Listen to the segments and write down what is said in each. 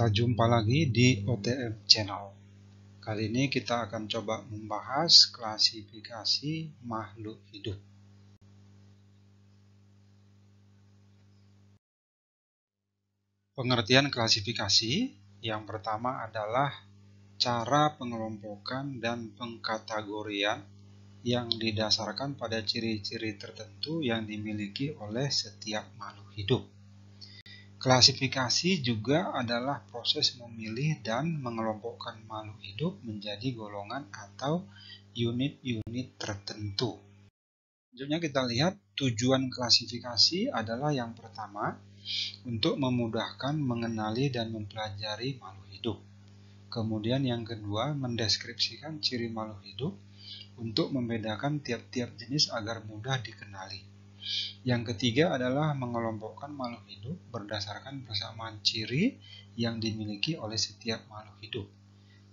Kita jumpa lagi di OTM Channel. Kali ini kita akan coba membahas klasifikasi makhluk hidup. Pengertian klasifikasi yang pertama adalah cara pengelompokan dan pengkategorian yang didasarkan pada ciri-ciri tertentu yang dimiliki oleh setiap makhluk hidup. Klasifikasi juga adalah proses memilih dan mengelompokkan makhluk hidup menjadi golongan atau unit-unit tertentu. Selanjutnya kita lihat tujuan klasifikasi adalah yang pertama, untuk memudahkan mengenali dan mempelajari makhluk hidup. Kemudian yang kedua, mendeskripsikan ciri makhluk hidup untuk membedakan tiap-tiap jenis agar mudah dikenali. Yang ketiga adalah mengelompokkan makhluk hidup berdasarkan persamaan ciri yang dimiliki oleh setiap makhluk hidup.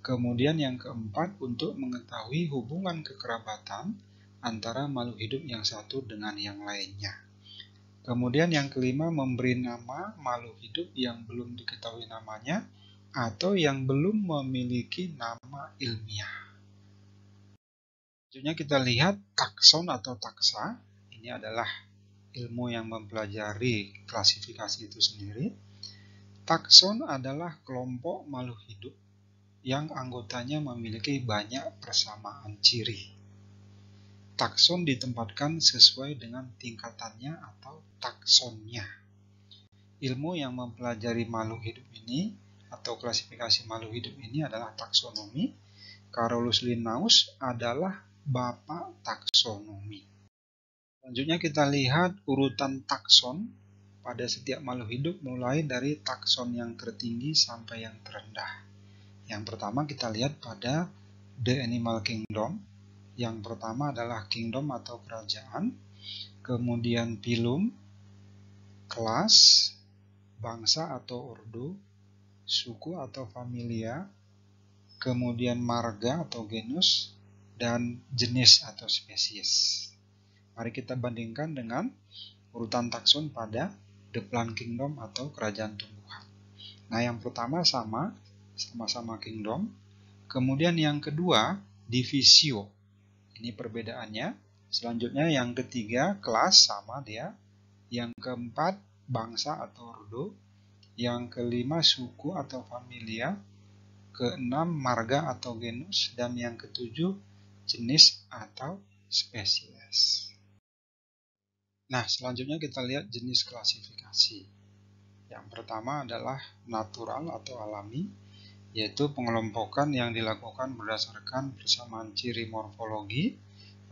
Kemudian yang keempat, untuk mengetahui hubungan kekerabatan antara makhluk hidup yang satu dengan yang lainnya. Kemudian yang kelima, memberi nama makhluk hidup yang belum diketahui namanya atau yang belum memiliki nama ilmiah. Selanjutnya kita lihat takson atau taksa. Ini adalah ilmu yang mempelajari klasifikasi itu sendiri. Takson adalah kelompok makhluk hidup yang anggotanya memiliki banyak persamaan ciri. Takson ditempatkan sesuai dengan tingkatannya atau taksonnya. Ilmu yang mempelajari makhluk hidup ini atau klasifikasi makhluk hidup ini adalah taksonomi. Carolus Linnaeus adalah bapak taksonomi. Selanjutnya kita lihat urutan takson pada setiap makhluk hidup mulai dari takson yang tertinggi sampai yang terendah. Yang pertama kita lihat pada The Animal Kingdom. Yang pertama adalah kingdom atau kerajaan, kemudian phylum, kelas, bangsa atau ordo, suku atau familia, kemudian marga atau genus, dan jenis atau spesies. Mari kita bandingkan dengan urutan takson pada The Plant Kingdom atau kerajaan tumbuhan. Nah, yang pertama sama-sama kingdom. Kemudian yang kedua, divisio. Ini perbedaannya. Selanjutnya yang ketiga, kelas sama dia. Yang keempat, bangsa atau ordo. Yang kelima, suku atau familia. Keenam, marga atau genus. Dan yang ketujuh, jenis atau spesies. Nah, selanjutnya kita lihat jenis klasifikasi. Yang pertama adalah natural atau alami, yaitu pengelompokan yang dilakukan berdasarkan persamaan ciri morfologi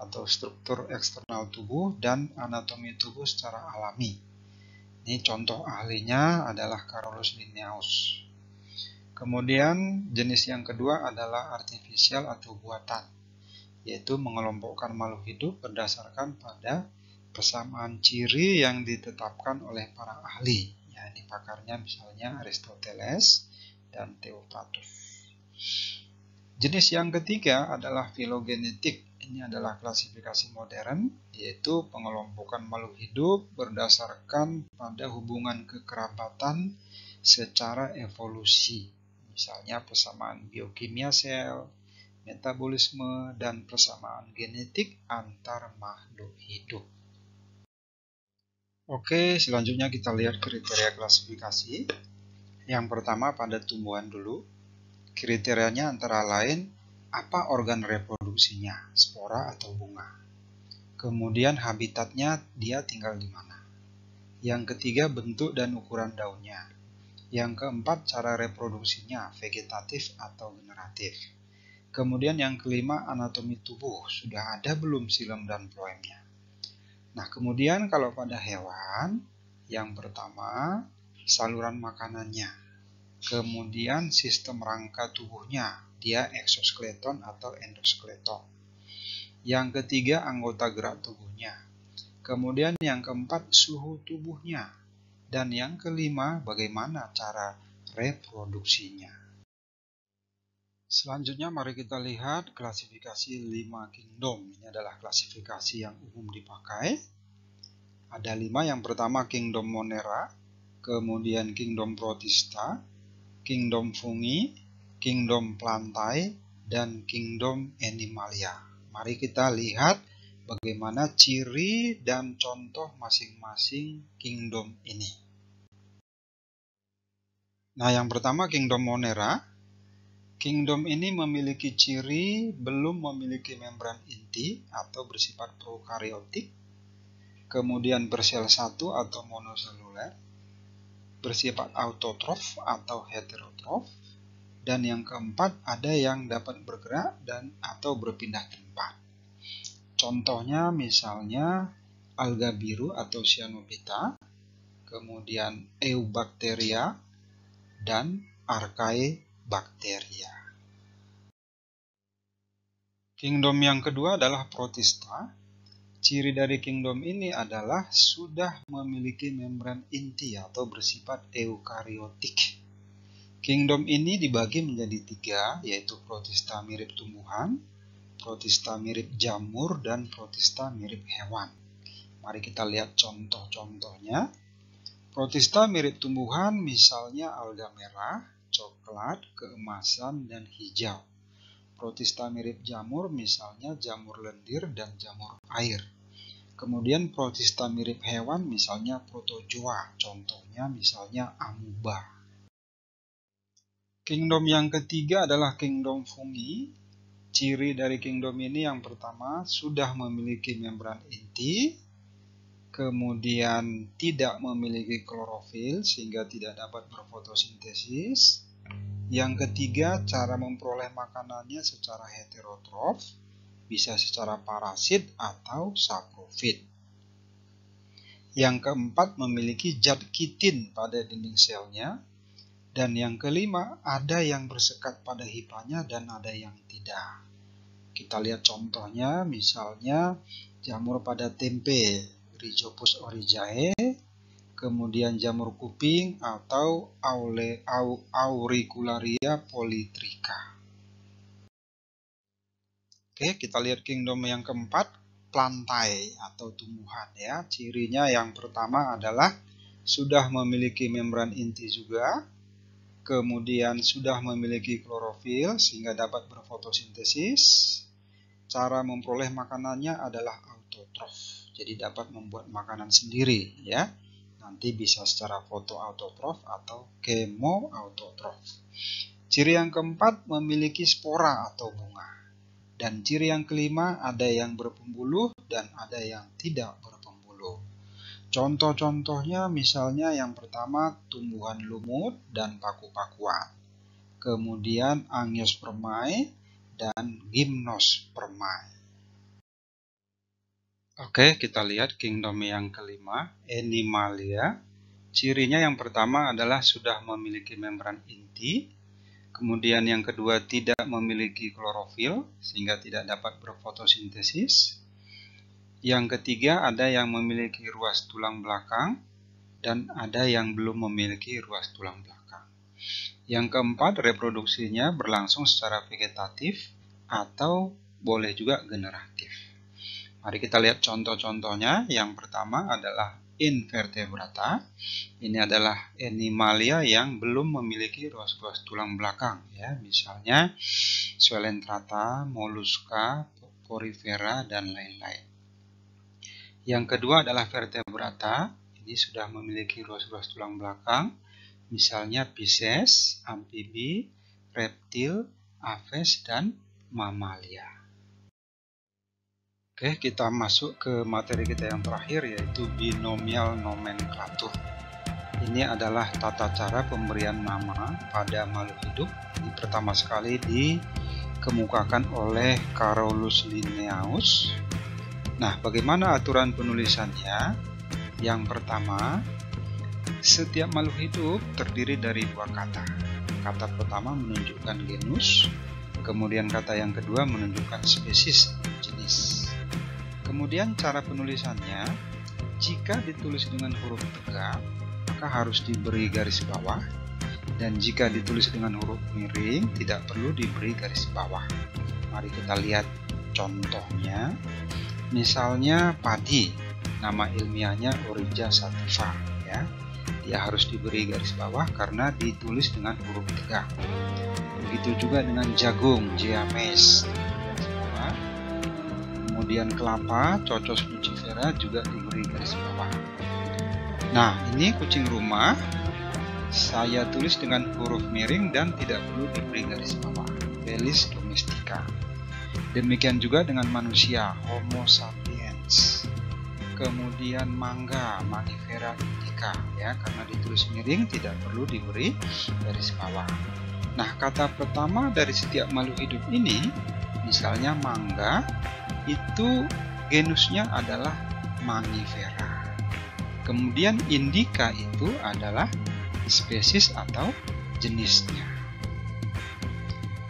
atau struktur eksternal tubuh dan anatomi tubuh secara alami. Ini contoh ahlinya adalah Carolus Linnaeus. Kemudian jenis yang kedua adalah artifisial atau buatan, yaitu mengelompokkan makhluk hidup berdasarkan pada persamaan ciri yang ditetapkan oleh para ahli. Ya, ini pakarnya misalnya Aristoteles dan Theophatus. Jenis yang ketiga adalah filogenetik. Ini adalah klasifikasi modern, yaitu pengelompokan makhluk hidup berdasarkan pada hubungan kekerabatan secara evolusi. Misalnya persamaan biokimia sel, metabolisme, dan persamaan genetik antar makhluk hidup. Oke, selanjutnya kita lihat kriteria klasifikasi. Yang pertama pada tumbuhan dulu. Kriterianya antara lain, apa organ reproduksinya, spora atau bunga. Kemudian habitatnya, dia tinggal di mana. Yang ketiga, bentuk dan ukuran daunnya. Yang keempat, cara reproduksinya, vegetatif atau generatif. Kemudian yang kelima, anatomi tubuh, sudah ada belum xilem dan floemnya. Nah, kemudian kalau pada hewan, yang pertama, saluran makanannya. Kemudian sistem rangka tubuhnya, dia eksoskeleton atau endoskeleton. Yang ketiga, anggota gerak tubuhnya. Kemudian yang keempat, suhu tubuhnya. Dan yang kelima, bagaimana cara reproduksinya. Selanjutnya mari kita lihat klasifikasi 5 kingdom. Ini adalah klasifikasi yang umum dipakai. Ada 5, yang pertama kingdom Monera, kemudian kingdom Protista, kingdom fungi, kingdom plantae, dan kingdom animalia. Mari kita lihat bagaimana ciri dan contoh masing-masing kingdom ini. Nah, yang pertama kingdom Monera. Kingdom ini memiliki ciri belum memiliki membran inti atau bersifat prokariotik, kemudian bersel satu atau monoseluler, bersifat autotrof atau heterotrof, dan yang keempat ada yang dapat bergerak dan atau berpindah tempat. Contohnya misalnya alga biru atau cyanobacteria, kemudian Eubacteria, dan Archaebacteria. Kingdom yang kedua adalah Protista. Ciri dari kingdom ini adalah sudah memiliki membran inti atau bersifat eukariotik. Kingdom ini dibagi menjadi tiga, yaitu Protista mirip tumbuhan, Protista mirip jamur, dan Protista mirip hewan. Mari kita lihat contoh-contohnya. Protista mirip tumbuhan misalnya alga merah, coklat, keemasan, dan hijau. Protista mirip jamur misalnya jamur lendir dan jamur air. Kemudian protista mirip hewan misalnya protozoa, contohnya misalnya amuba. Kingdom yang ketiga adalah kingdom fungi. Ciri dari kingdom ini yang pertama sudah memiliki membran inti, kemudian tidak memiliki klorofil sehingga tidak dapat berfotosintesis. Yang ketiga, cara memperoleh makanannya secara heterotrof, bisa secara parasit atau saprofit. Yang keempat, memiliki zat kitin pada dinding selnya. Dan yang kelima, ada yang bersekat pada hifanya dan ada yang tidak. Kita lihat contohnya, misalnya jamur pada tempe, Rhizopus oryzae, kemudian jamur kuping atau Auricularia polytricha. Oke, kita lihat kingdom yang keempat, plantae atau tumbuhan ya. Cirinya yang pertama adalah sudah memiliki membran inti juga, kemudian sudah memiliki klorofil sehingga dapat berfotosintesis. Cara memperoleh makanannya adalah autotrof, jadi dapat membuat makanan sendiri ya. Nanti bisa secara fotoautotrof atau kemoautotrof. Ciri yang keempat memiliki spora atau bunga. Dan ciri yang kelima ada yang berpembuluh dan ada yang tidak berpembuluh. Contoh-contohnya misalnya yang pertama tumbuhan lumut dan paku-pakuan. Kemudian Angiospermae dan Gymnospermae. Oke, kita lihat kingdom yang kelima, Animalia. Cirinya yang pertama adalah sudah memiliki membran inti. Kemudian yang kedua tidak memiliki klorofil sehingga tidak dapat berfotosintesis. Yang ketiga ada yang memiliki ruas tulang belakang dan ada yang belum memiliki ruas tulang belakang. Yang keempat, reproduksinya berlangsung secara vegetatif atau boleh juga generatif. Mari kita lihat contoh-contohnya. Yang pertama adalah invertebrata. Ini adalah animalia yang belum memiliki ruas-ruas tulang belakang ya, misalnya Coelenterata, Mollusca, Porifera, dan lain-lain. Yang kedua adalah vertebrata. Ini sudah memiliki ruas-ruas tulang belakang, misalnya Pisces, amfibi, reptil, aves, dan mamalia. Oke, kita masuk ke materi kita yang terakhir, yaitu binomial nomenklatur. Ini adalah tata cara pemberian nama pada makhluk hidup. Ini pertama sekali dikemukakan oleh Carolus Linnaeus. Nah, bagaimana aturan penulisannya? Yang pertama, setiap makhluk hidup terdiri dari dua kata. Kata pertama menunjukkan genus, kemudian kata yang kedua menunjukkan spesies, jenis. Kemudian cara penulisannya, jika ditulis dengan huruf tegak, maka harus diberi garis bawah, dan jika ditulis dengan huruf miring, tidak perlu diberi garis bawah. Mari kita lihat contohnya. Misalnya padi, nama ilmiahnya Oryza sativa ya. dia harus diberi garis bawah karena ditulis dengan huruf tegak. Begitu juga dengan jagung, Jeames, garis bawah. Kemudian kelapa, Cocos nucifera juga diberi garis bawah. Nah, ini kucing rumah saya tulis dengan huruf miring dan tidak perlu diberi garis bawah, Felis domestica. Demikian juga dengan manusia, Homo sapiens. Kemudian mangga, Mangifera indica, ya, karena ditulis miring tidak perlu diberi garis bawah. Nah, kata pertama dari setiap makhluk hidup ini, misalnya mangga, itu genusnya adalah Mangifera. Kemudian indica itu adalah spesies atau jenisnya.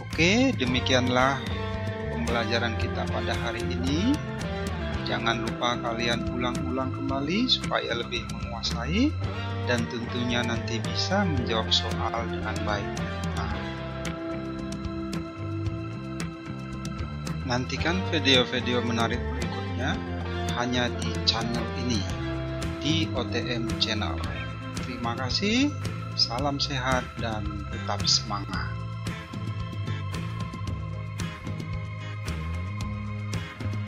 Oke, demikianlah pembelajaran kita pada hari ini. Jangan lupa kalian ulang-ulang kembali supaya lebih menguasai dan tentunya nanti bisa menjawab soal dengan baik. Nantikan video-video menarik berikutnya hanya di channel ini, di OTM Channel. Terima kasih, salam sehat dan tetap semangat.